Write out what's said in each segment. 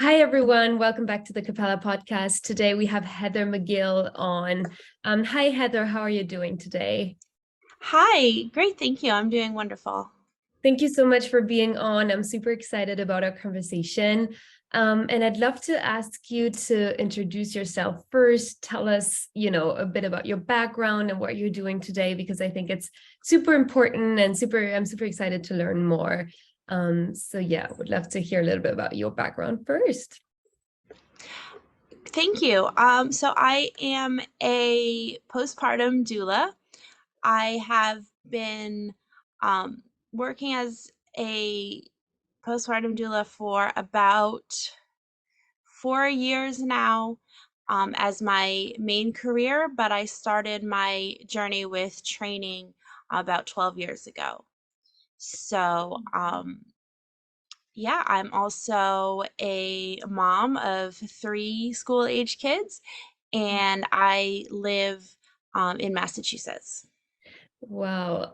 Hi, everyone. Welcome back to the Capella podcast. Today we have Heather Magill on. Hi, Heather. How are you doing today? Hi, great, thank you. I'm doing wonderful. Thank you so much for being on. I'm super excited about our conversation. And I'd love to ask you to introduce yourself first. Tell us, a bit about your background and what you're doing today, because I think it's super important and I'm super excited to learn more. So yeah, would love to hear a little bit about your background first. Thank you. So I am a postpartum doula. I have been um, working as a postpartum doula for about 4 years now as my main career, but I started my journey with training about 12 years ago. So, yeah, I'm also a mom of three school-age kids, and I live in Massachusetts. Wow.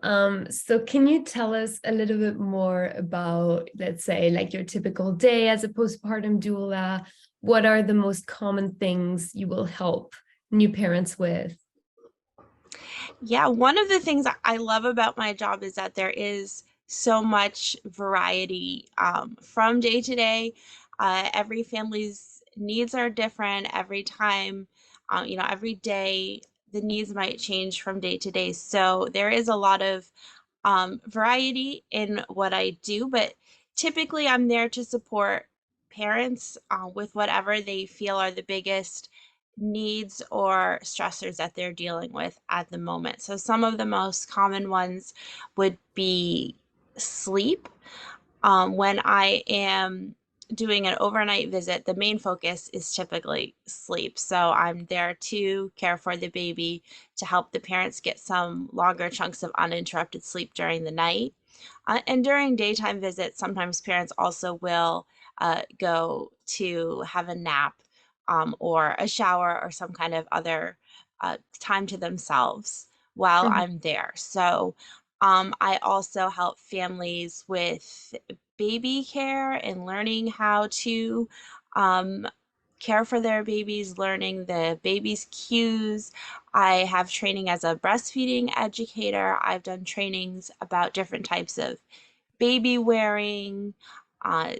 So can you tell us a little bit more about, let's say, like your typical day as a postpartum doula? What are the most common things you will help new parents with? Yeah, one of the things I love about my job is that there is so much variety from day to day. Every family's needs are different every time, every day the needs might change from day to day. So there is a lot of variety in what I do, but typically I'm there to support parents with whatever they feel are the biggest needs or stressors that they're dealing with at the moment. So some of the most common ones would be sleep. When I am doing an overnight visit, the main focus is typically sleep. So I'm there to care for the baby, to help the parents get some longer chunks of uninterrupted sleep during the night. And during daytime visits, sometimes parents also will go to have a nap or a shower or some kind of other time to themselves while Mhm. I'm there. So I also help families with baby care and learning how to um, care for their babies, learning the baby's cues. I have training as a breastfeeding educator. I've done trainings about different types of baby wearing,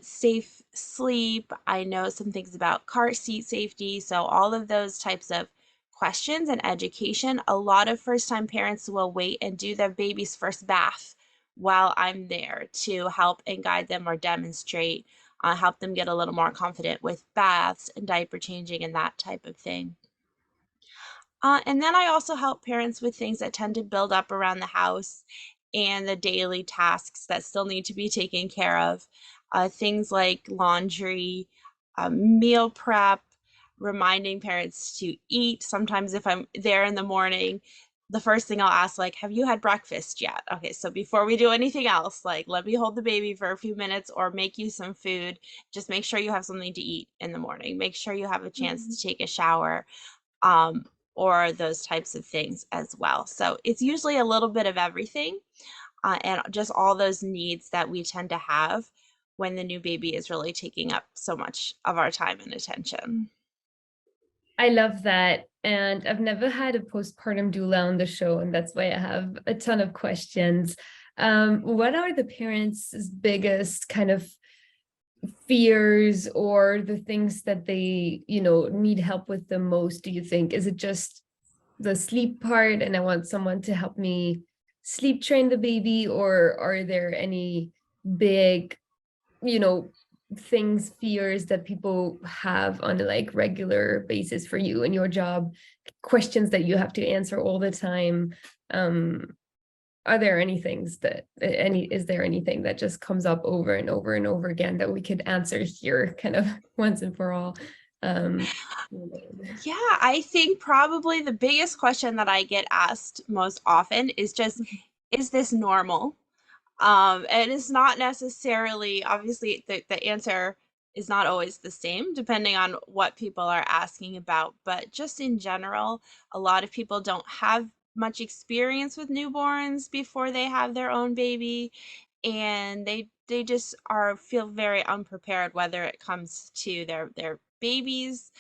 safe sleep. I know some things about car seat safety. So, all of those types of questions and education. A lot of first time parents will wait and do their baby's first bath while I'm there to help and guide them or demonstrate, help them get a little more confident with baths and diaper changing and that type of thing. And then I also help parents with things that tend to build up around the house and the daily tasks that still need to be taken care of. Things like laundry, meal prep, reminding parents to eat. Sometimes, if I'm there in the morning, the first thing I'll ask, like, have you had breakfast yet? Okay, so before we do anything else, like, let me hold the baby for a few minutes or make you some food. Just make sure you have something to eat in the morning. Make sure you have a chance Mhm. to take a shower um, or those types of things as well. So it's usually a little bit of everything and just all those needs that we tend to have when the new baby is really taking up so much of our time and attention. I love that. And I've never had a postpartum doula on the show, and that's why I have a ton of questions. What are the parents' biggest kind of fears or the things that they, need help with the most, do you think? Is it just the sleep part and I want someone to help me sleep train the baby, or are there any big, you know, things, fears that people have on a like regular basis for you and your job, questions that you have to answer all the time? Um, are there any things that is there anything that just comes up over and over and over again that we could answer here kind of once and for all? Um, Yeah, I think probably the biggest question that I get asked most often is just, is this normal? And it's not necessarily, obviously, the answer is not always the same depending on what people are asking about. But just in general, a lot of people don't have much experience with newborns before they have their own baby. and they just are feel very unprepared, whether it comes to their baby's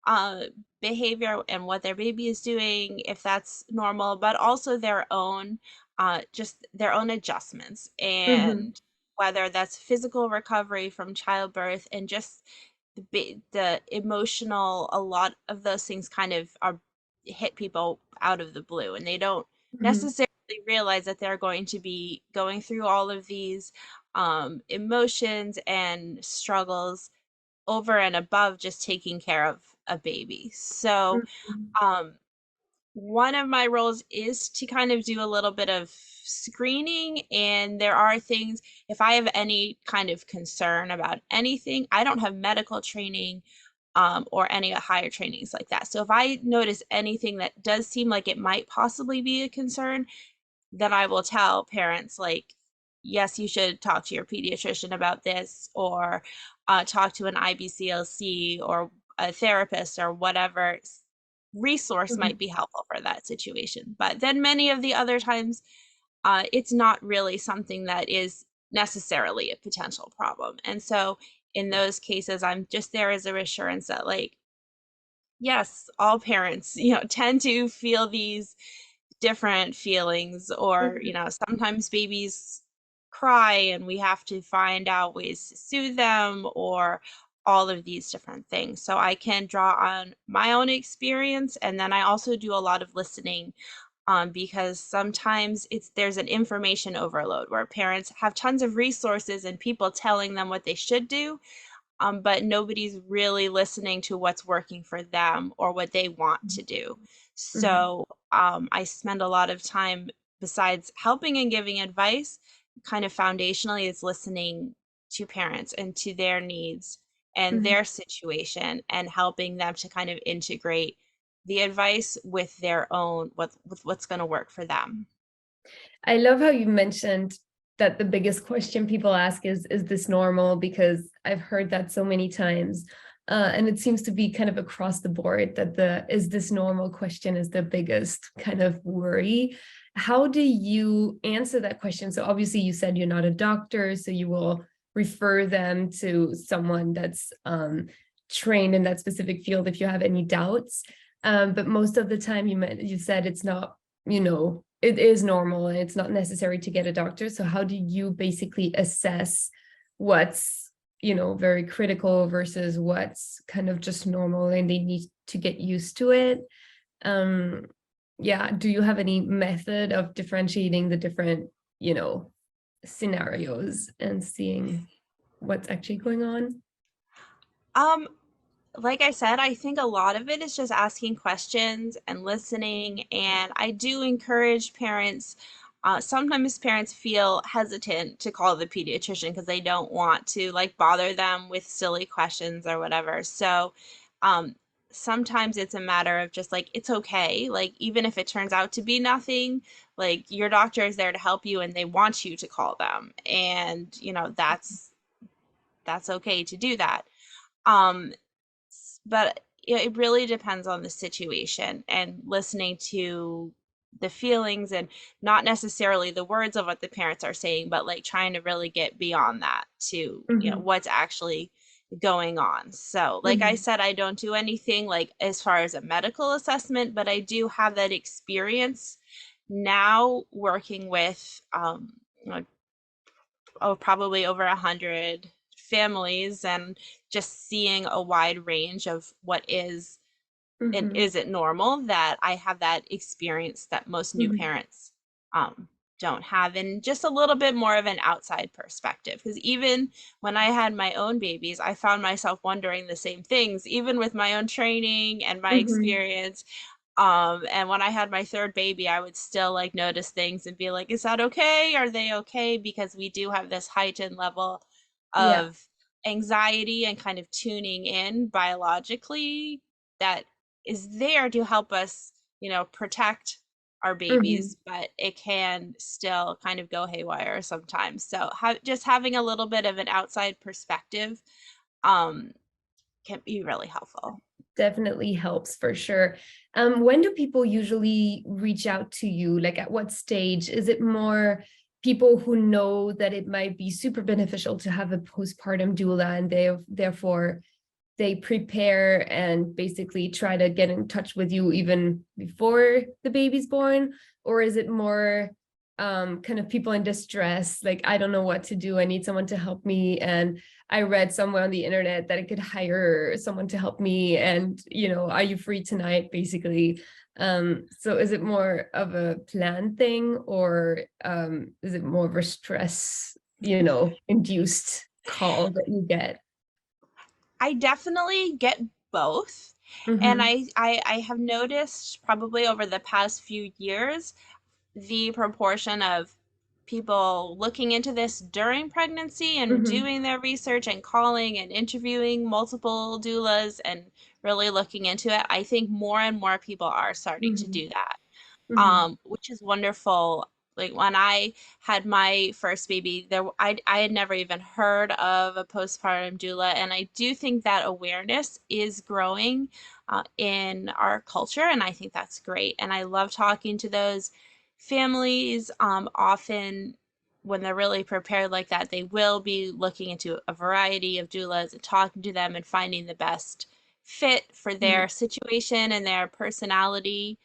uh behavior and what their baby is doing, if that's normal, but also their own just their own adjustments, Mm-hmm. and whether that's physical recovery from childbirth and just the emotional. A lot of those things kind of are hit people out of the blue, and they don't Mm-hmm. necessarily realize that they're going to be going through all of these emotions and struggles over and above just taking care of a baby. So um, one of my roles is to kind of do a little bit of screening, and there are things, if I have any kind of concern about anything, I don't have medical training or any higher trainings like that. So if I notice anything that does seem like it might possibly be a concern, then I will tell parents, like, yes, you should talk to your pediatrician about this, or talk to an IBCLC or a therapist or whatever resource Mm-hmm. might be helpful for that situation. But then many of the other times, it's not really something that is necessarily a potential problem. And so in those cases, I'm just there as a reassurance that, like, yes, all parents, tend to feel these different feelings, or sometimes babies cry and we have to find out ways to soothe them, or all of these different things. So I can draw on my own experience, and then I also do a lot of listening, because sometimes there's an information overload where parents have tons of resources and people telling them what they should do, but nobody's really listening to what's working for them or what they want to do. Mm-hmm. So I spend a lot of time, besides helping and giving advice, kind of foundationally is listening to parents and to their needs and Mm-hmm. their situation, and helping them to kind of integrate the advice with their own, with what's going to work for them. I love how you mentioned that the biggest question people ask is this normal? Because I've heard that so many times. And it seems to be kind of across the board that the is this normal question is the biggest kind of worry. How do you answer that question? So obviously you said you're not a doctor, so you will refer them to someone that's trained in that specific field if you have any doubts. But most of the time you said it's not, it is normal and it's not necessary to get a doctor. So how do you basically assess what's, very critical versus what's kind of just normal and they need to get used to it? Um, yeah, do you have any method of differentiating the different, scenarios and seeing what's actually going on? Um, like I said, I think a lot of it is just asking questions and listening. And I do encourage parents. Sometimes parents feel hesitant to call the pediatrician because they don't want to, like, bother them with silly questions or whatever. So um, sometimes it's a matter of just, like, it's okay. Like, even if it turns out to be nothing, like, your doctor is there to help you and they want you to call them. And, that's okay to do that. Um, but it really depends on the situation, and listening to the feelings, and not necessarily the words of what the parents are saying, but like trying to really get beyond that to, Mhm, what's actually going on. So, like I mhm, said, I don't do anything like as far as a medical assessment, but I do have that experience now working with like, probably over 100 families, and just seeing a wide range of what is and mhm, isn't normal, that I have that experience that most new mhm, parents um, don't have, and just a little bit more of an outside perspective. Because even when I had my own babies, I found myself wondering the same things, even with my own training and my mhm. experience. And when I had my third baby, I would still like notice things and be like, is that okay? Are they okay? Because we do have this heightened level Yeah. of anxiety and kind of tuning in biologically that is there to help us, protect our Mhm. babies, but it can still kind of go haywire sometimes. So just having a little bit of an outside perspective um, can be really helpful. Definitely helps for sure. When do people usually reach out to you? Like at what stage? Is it more people who know that it might be super beneficial to have a postpartum doula, and therefore they prepare and basically try to get in touch with you even before the baby's born? Or is it more kind of people in distress, like, I don't know what to do, I need someone to help me, and I read somewhere on the internet that I could hire someone to help me, and are you free tonight, basically? So is it more of a planned thing, or is it more of a stress induced call that you get? I definitely get both. And Mm-hmm. I have noticed probably over the past few years the proportion of people looking into this during pregnancy and Mm-hmm. doing their research and calling and interviewing multiple doulas and really looking into it. I think more and more people are starting to Mm-hmm. do that, Mm-hmm. which is wonderful. Like when I had my first baby, I had never even heard of a postpartum doula, and I do think that awareness is growing in our culture, and I think that's great. And I love talking to those families. Often, when they're really prepared like that, they will be looking into a variety of doulas and talking to them and finding the best fit for Mm-hmm. their situation and their personality,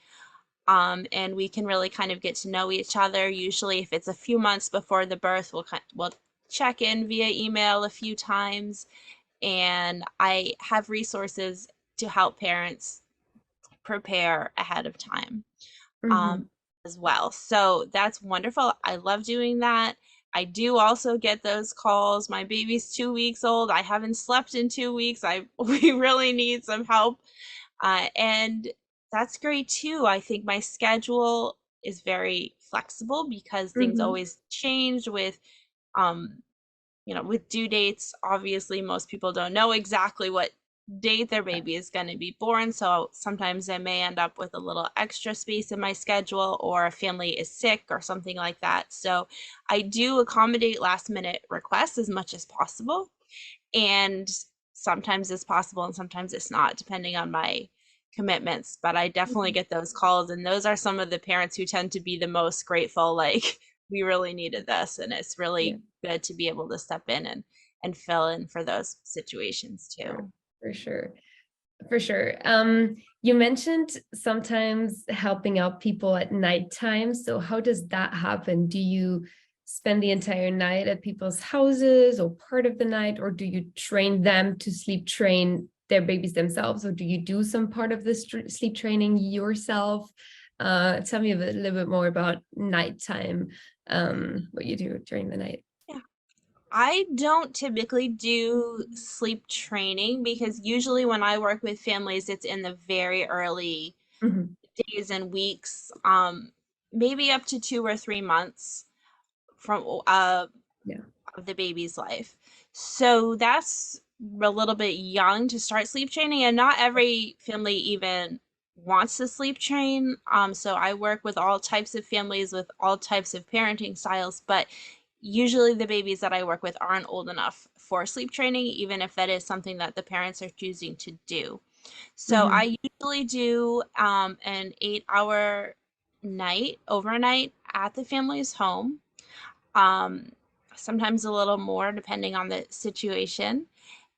and we can really kind of get to know each other. Usually, if it's a few months before the birth, we'll check in via email a few times, and I have resources to help parents prepare ahead of time, Mm-hmm. um, as well. So that's wonderful. I love doing that. I do also get those calls. My baby's 2 weeks old. I haven't slept in 2 weeks. We really need some help, and that's great too. I think my schedule is very flexible because things Mm-hmm. always change um, with due dates. Obviously, most people don't know exactly what date their baby is going to be born. So sometimes I may end up with a little extra space in my schedule, or a family is sick or something like that. So I do accommodate last minute requests as much as possible. And sometimes it's possible and sometimes it's not, depending on my commitments. But I definitely get those calls, and those are some of the parents who tend to be the most grateful, like, we really needed this, and it's Yeah, really good to be able to step in and fill in for those situations yeah, too. for sure. For sure. You mentioned sometimes helping out people at nighttime. So how does that happen? Do you spend the entire night at people's houses, or part of the night, or do you train them to sleep train their babies themselves, or do you do some part of this sleep training yourself? Tell me a little bit more about nighttime, what you do during the night. Yeah. I don't typically do sleep training because usually when I work with families, it's in the very early Mhm. days and weeks, maybe up to 2 or 3 months from Yeah. of the baby's life. So that's a little bit young to start sleep training, and not every family even wants to sleep train. So I work with all types of families with all types of parenting styles, but usually the babies that I work with aren't old enough for sleep training, even if that is something that the parents are choosing to do. So Hmm. I usually do an 8 hour night overnight at the family's home, um, sometimes a little more depending on the situation.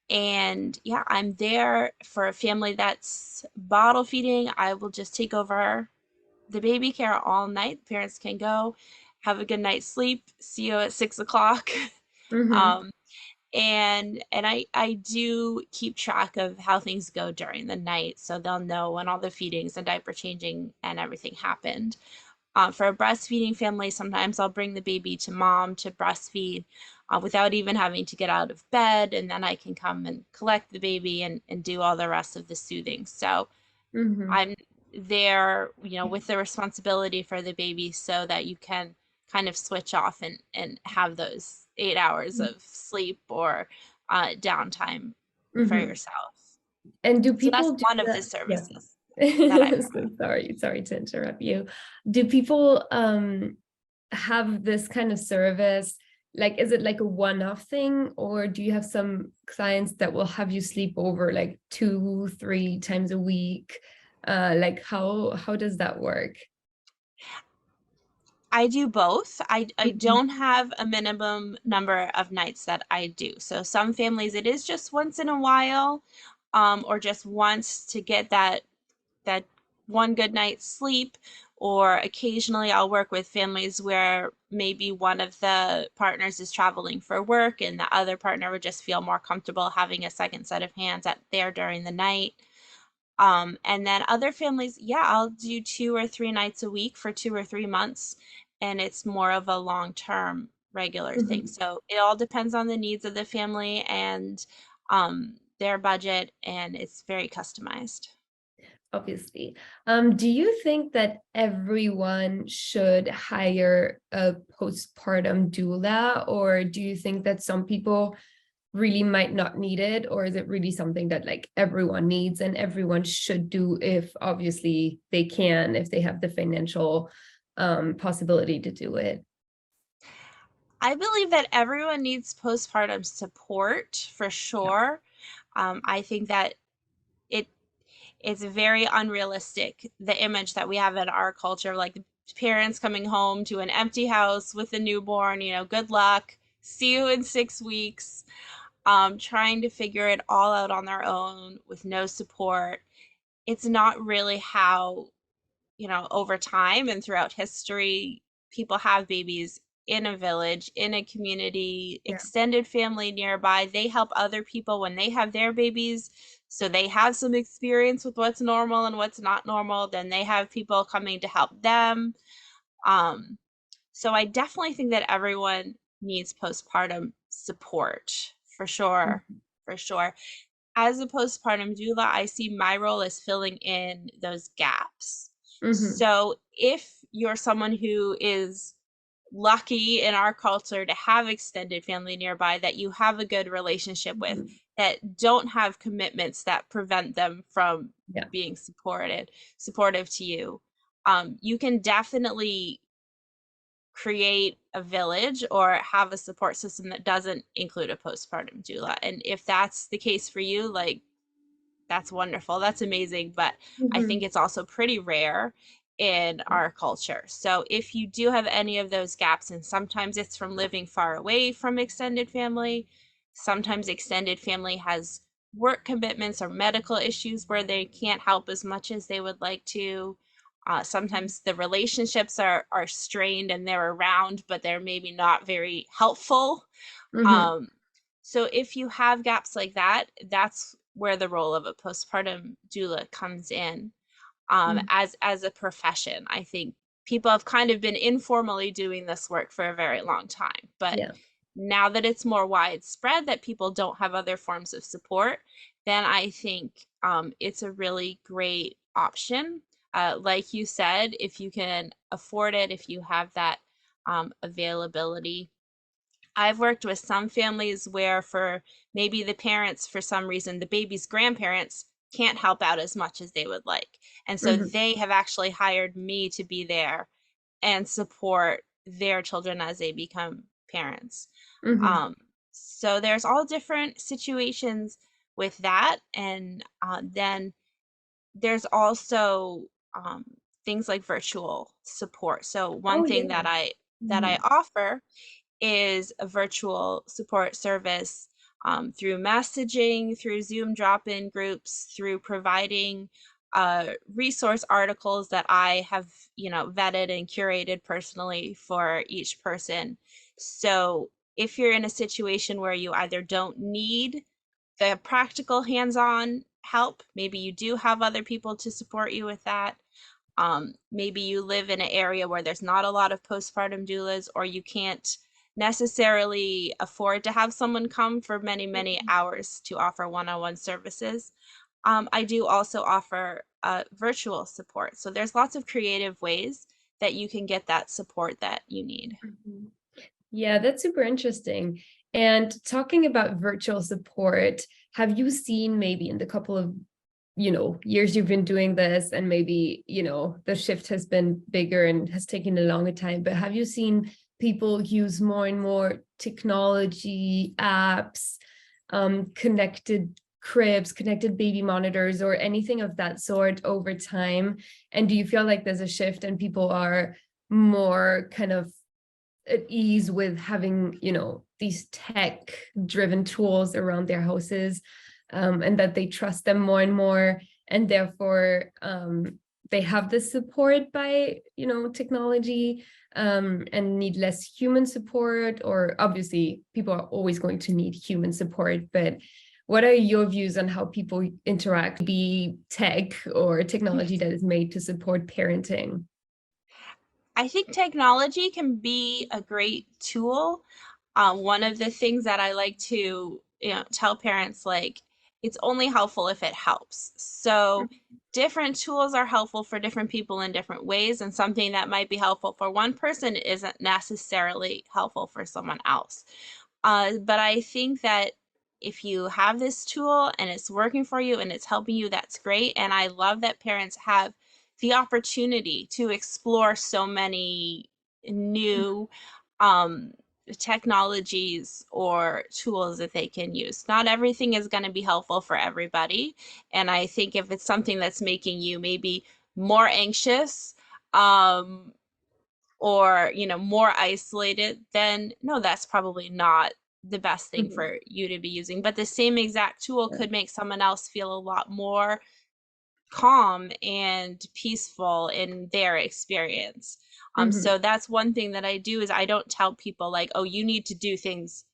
And yeah, I'm there for a family that's bottle feeding. I will just take over the baby care all night. Parents can go have a good night's sleep. See you at 6 o'clock. Hmm. Um, and I do keep track of how things go during the night, so they'll know when all the feedings and diaper changing and everything happened. For a breastfeeding family, sometimes I'll bring the baby to mom to breastfeed without even having to get out of bed, and then I can come and collect the baby and do all the rest of the soothing. So Hmm. I'm there, with the responsibility for the baby so that you can kind of switch off and have those 8 hours of sleep or downtime for Hmm. yourself. And do So that's people do one of the that? Yeah. services that I So sorry to interrupt you. Do people have this kind of service? Like, is it like a one-off thing, or do you have some clients that will have you sleep over like 2, 3 times a week? Like how does that work? I do both. I Mhm, don't have a minimum number of nights that I do. So some families it is just once in a while, or just once to get that one good night's sleep. Or occasionally I'll work with families where maybe one of the partners is traveling for work and the other partner would just feel more comfortable having a second set of hands at there during the night. And then other families, yeah, I'll do 2 or 3 nights a week for 2 or 3 months, and it's more of a long-term regular thing. mhm. So it all depends on the needs of the family and their budget, and it's very customized. Obviously. Do you think that everyone should hire a postpartum doula, or do you think that some people really might not need it, or is it really something that like everyone needs and everyone should do if obviously they can, if they have the financial possibility to do it? I believe that everyone needs postpartum support for Yeah. sure. I think that it it's very unrealistic, the image that we have in our culture, like the parents coming home to an empty house with a newborn, good luck, see you in 6 weeks, trying to figure it all out on their own with no support. It's not really how over time and throughout history, people have babies in a village, in a community, Yeah. extended family nearby. They help other people when they have their babies. So they have some experience with what's normal and what's not normal. Then they have people coming to help them. Um, so I definitely think that everyone needs postpartum support for sure. Mhm. For sure. As a postpartum doula, I see my role as filling in those gaps. Mhm. So if you're someone who is lucky in our culture to have extended family nearby that you have a good relationship with, Mhm. that don't have commitments that prevent them from Yeah. being supportive to you, you can definitely create a village or have a support system that doesn't include a postpartum doula. And if that's the case for you, like that's wonderful. That's amazing. But I think Mhm. it's also pretty rare in Yeah. our culture. So if you do have any of those gaps, and sometimes it's from living far away from extended family, sometimes extended family has work commitments or medical issues where they can't help as much as they would like to. Sometimes the relationships are strained and they're around, but they're maybe not very helpful. Mhm. um, so if you have gaps like that, that's where the role of a postpartum doula comes in. Mhm. As a profession, I think people have kind of been informally doing this work for a very long time, but Yeah. now that it's more widespread that people don't have other forms of support, then I think it's a really great option. Like you said, if you can afford it, if you have that availability. I've worked with some families where for maybe the parents, for some reason, the baby's grandparents can't help out as much as they would like. And so Mhm. they have actually hired me to be there and support their children as they become parents. Mhm. Um, so there's all different situations with that. And then there's also things like virtual support. So one Oh thing yeah. that I Mhm. offer is a virtual support service through messaging, through Zoom drop-in groups, through providing resource articles that I have, vetted and curated personally for each person. So if you're in a situation where you either don't need the practical hands-on help, maybe you do have other people to support you with that. Maybe you live in an area where there's not a lot of postpartum doulas, or you can't necessarily afford to have someone come for many, many hours to offer one-on-one services. I do also offer virtual support. So there's lots of creative ways that you can get that support that you need. Mhm. Yeah, that's super interesting. And talking about virtual support, have you seen maybe in the couple of, years you've been doing this, and maybe, the shift has been bigger and has taken a longer time, but have you seen people use more and more technology, apps, connected cribs, connected baby monitors, or anything of that sort over time? And do you feel like there's a shift and people are more kind of at ease with having, these tech driven tools around their houses, and that they trust them more and more, and therefore they have the support by, technology, and need less human support. Or obviously people are always going to need human support, but what are your views on how people interact, be tech or technology that is made to support parenting? I think technology can be a great tool. One of the things that I like to, tell parents, like, it's only helpful if it helps. So different tools are helpful for different people in different ways, and something that might be helpful for one person isn't necessarily helpful for someone else. But I think that if you have this tool and it's working for you and it's helping you, that's great. And I love that parents have the opportunity to explore so many new um, technologies or tools that they can use. Not everything is going to be helpful for everybody. And I think if it's something that's making you maybe more anxious, um, or more isolated, then no, that's probably not the best thing Mhm. for you to be using. But the same exact tool could make someone else feel a lot more calm and peaceful in their experience. Mhm. So that's one thing that I do, is I don't tell people like, oh, you need to do things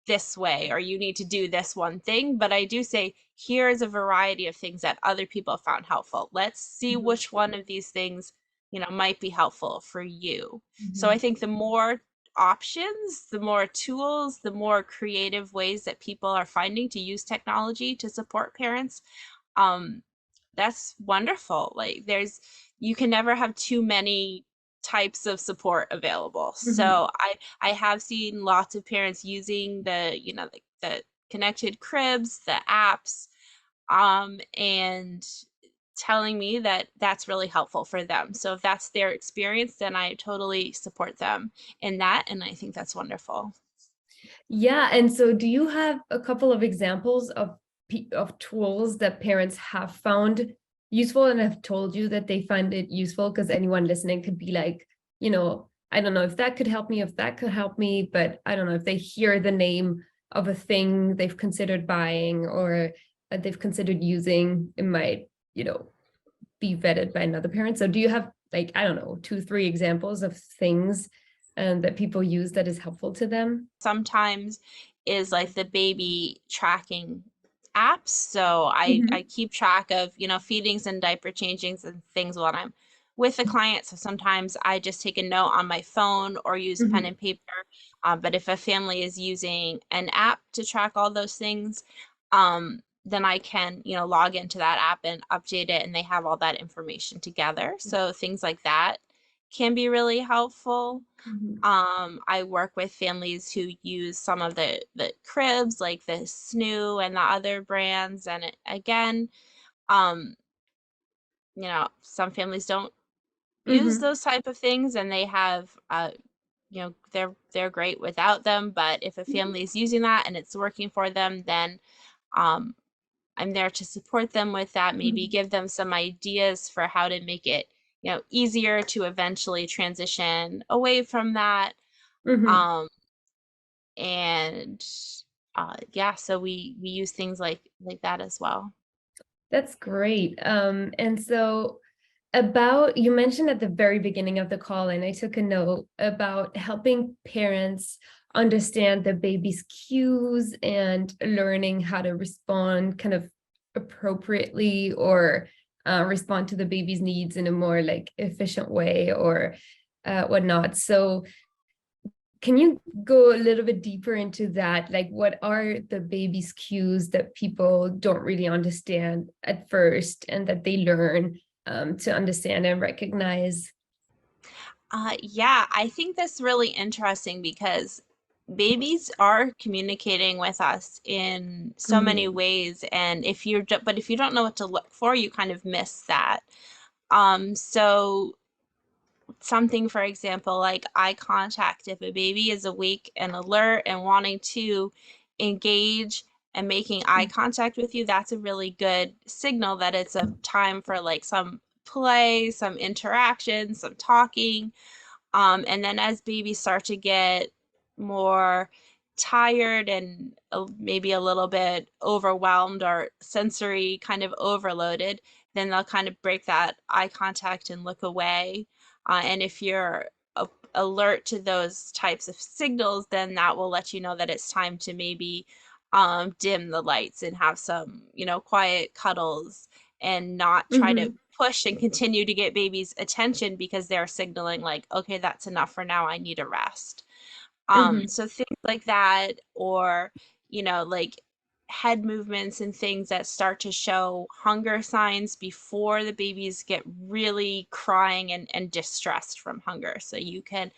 this way or you need to do this one thing, but I do say, here's a variety of things that other people found helpful. Let's see Mhm. which one of these things, might be helpful for you. So I Mhm. think the more options, the more tools, the more creative ways that people are finding to use technology to support parents, um, that's wonderful. Like, you can never have too many types of support available. Mhm. So I have seen lots of parents using the connected cribs, the apps, and telling me that that's really helpful for them. So if that's their experience, then I totally support them in that, and I think that's wonderful. Yeah, and so do you have a couple of examples of tools that parents have found useful and have told you that they find it useful? Because anyone listening could be like, I don't know if that could help me, if that could help me, but I don't know if they hear the name of a thing they've considered buying or that they've considered using, it might, be vetted by another parent. So do you have, like, I don't know, two, three examples of things that people use that is helpful to them? Sometimes is like the baby tracking apps. So I Mhm. keep track of, feedings and diaper changings and things while I'm with the client. So sometimes I just take a note on my phone or use pen Mhm. and paper. But if a family is using an app to track all those things, then I can, log into that app and update it, and they have all that information together. So things like that can be really helpful. Mhm. I work with families who use some of the cribs, like the Snoo and the other brands, and again, um, some families don't use Mhm. those type of things, and they have, they're great without them. But if a family is using that and it's working for them, then um, I'm there to support them with that. Maybe Mhm. give them some ideas for how to make it, easier to eventually transition away from that. Mhm. Um, and yeah, so we use things like that as well. That's great. And so about, you mentioned at the very beginning of the call, and I took a note about helping parents understand the baby's cues and learning how to respond kind of appropriately, or respond to the baby's needs in a more like efficient way, or whatnot. So can you go a little bit deeper into that? Like, what are the baby's cues that people don't really understand at first and that they learn to understand and recognize? Yeah, I think that's really interesting because babies are communicating with us in so many Mhm. ways, and but if you don't know what to look for, you kind of miss that. So something, for example, like eye contact. If a baby is awake and alert and wanting to engage and making eye contact with you, that's a really good signal that it's a time for like some play, some interaction, some talking. And then as babies start to get more tired and maybe a little bit overwhelmed or sensory kind of overloaded, then they'll kind of break that eye contact and look away. And if you're alert to those types of signals, then that will let you know that it's time to maybe dim the lights and have some, quiet cuddles and not try to Hmm. push and continue to get baby's attention because they're signaling like, okay, that's enough for now. I need a rest. Hmm. So things like that, or, like head movements and things that start to show hunger signs before the babies get really crying and distressed from hunger. So you can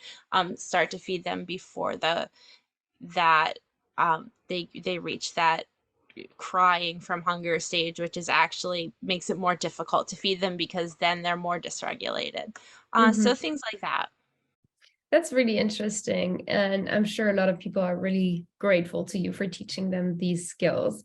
start to feed them before that they reach that crying from hunger stage, which is actually makes it more difficult to feed them because then they're more dysregulated. So Hmm. things like that. That's really interesting. And I'm sure a lot of people are really grateful to you for teaching them these skills.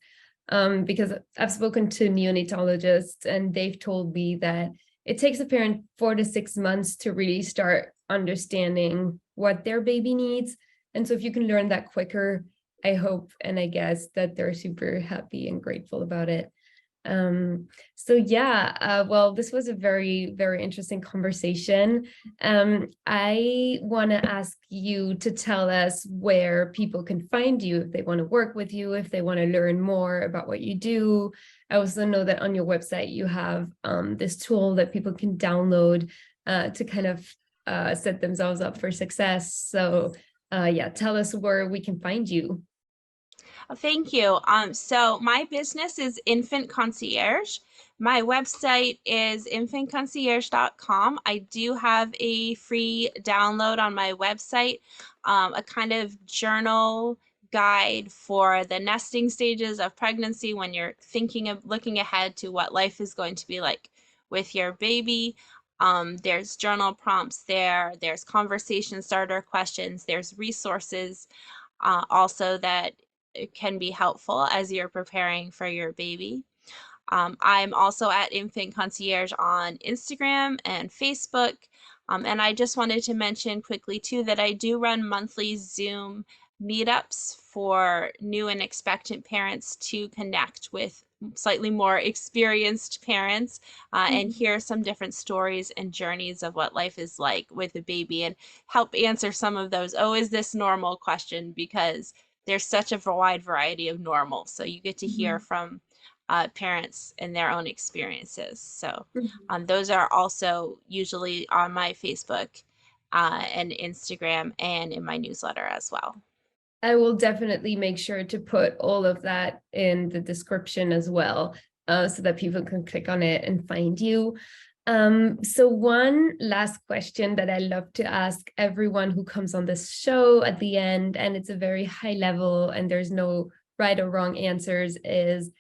Because I've spoken to neonatologists and they've told me that it takes a parent 4 to 6 months to really start understanding what their baby needs. And so if you can learn that quicker, I hope and I guess that they're super happy and grateful about it. Um, so yeah, well, this was a very, very interesting conversation. I want to ask you to tell us where people can find you if they want to work with you, if they want to learn more about what you do. I also know that on your website you have this tool that people can download to kind of set themselves up for success. So yeah, tell us where we can find you. Thank you. So my business is Infant Concierge. My website is infantconcierge.com. I do have a free download on my website, a kind of journal guide for the nesting stages of pregnancy when you're thinking of looking ahead to what life is going to be like with your baby. There's journal prompts there, there's conversation starter questions, there's resources also that it can be helpful as you're preparing for your baby. I'm also at Infant Concierge on Instagram and Facebook. And I just wanted to mention quickly too that I do run monthly Zoom meetups for new and expectant parents to connect with slightly more experienced parents and Mhm. hear some different stories and journeys of what life is like with a baby and help answer some of those, oh, is this normal question? Because there's such a wide variety of normal. So you get to hear Mhm. from parents and their own experiences. So Mhm. those are also usually on my Facebook and Instagram and in my newsletter as well. I will definitely make sure to put all of that in the description as well, so that people can click on it and find you. So one last question that I love to ask everyone who comes on this show at the end, and it's a very high level and there's no right or wrong answers, is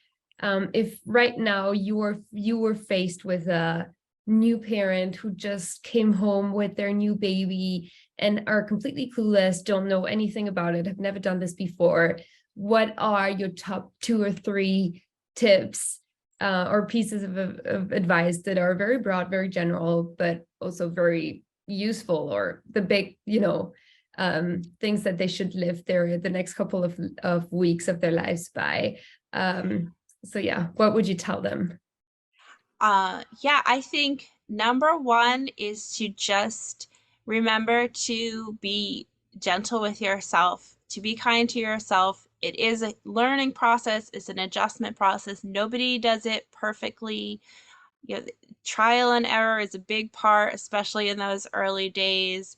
if right now you were faced with a new parent who just came home with their new baby and are completely clueless, don't know anything about it, have never done this before, what are your top 2 or 3 tips or pieces of advice that are very broad, very general, but also very useful, or the big, things that they should live the next couple of weeks of their lives by? So yeah, what would you tell them? Yeah, I think number one is to just remember to be gentle with yourself, to be kind to yourself. It is a learning process, it's an adjustment process. Nobody does it perfectly. You know, trial and error is a big part, especially in those early days.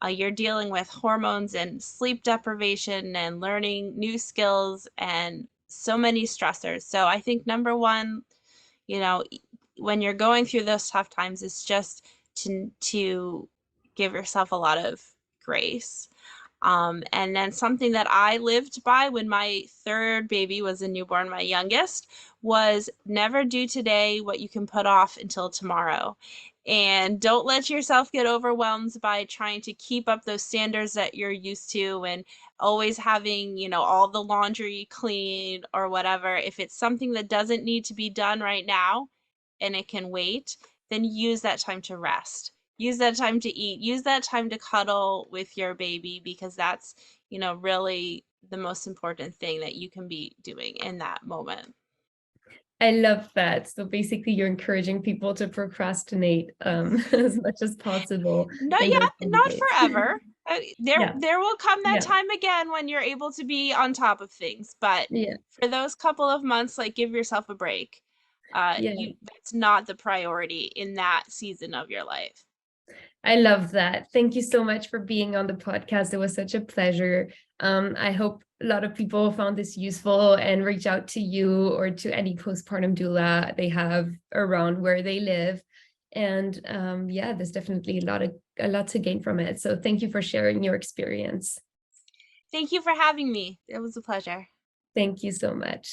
You're dealing with hormones and sleep deprivation and learning new skills and so many stressors. So I think number one, you know, when you're going through those tough times, it's just to give yourself a lot of grace. And then something that I lived by when my third baby was a newborn, my youngest, was never do today what you can put off until tomorrow. And don't let yourself get overwhelmed by trying to keep up those standards that you're used to and always having, all the laundry clean or whatever. If it's something that doesn't need to be done right now and it can wait, then use that time to rest. use that time to eat, use that time to cuddle with your baby, because that's, really the most important thing that you can be doing in that moment. I love that. So basically, you're encouraging people to procrastinate as much as possible No, in yeah, those due not dates. forever. There, Yeah, there will come that yeah, time again when you're able to be on top of things. But yeah, for those couple of months, like, give yourself a break. yeah. That's not the priority in that season of your life. I love that. Thank you so much for being on the podcast. It was such a pleasure. I hope a lot of people found this useful and reach out to you or to any postpartum doula they have around where they live. And yeah, there's definitely a lot to gain from it. So thank you for sharing your experience. Thank you for having me. It was a pleasure. Thank you so much.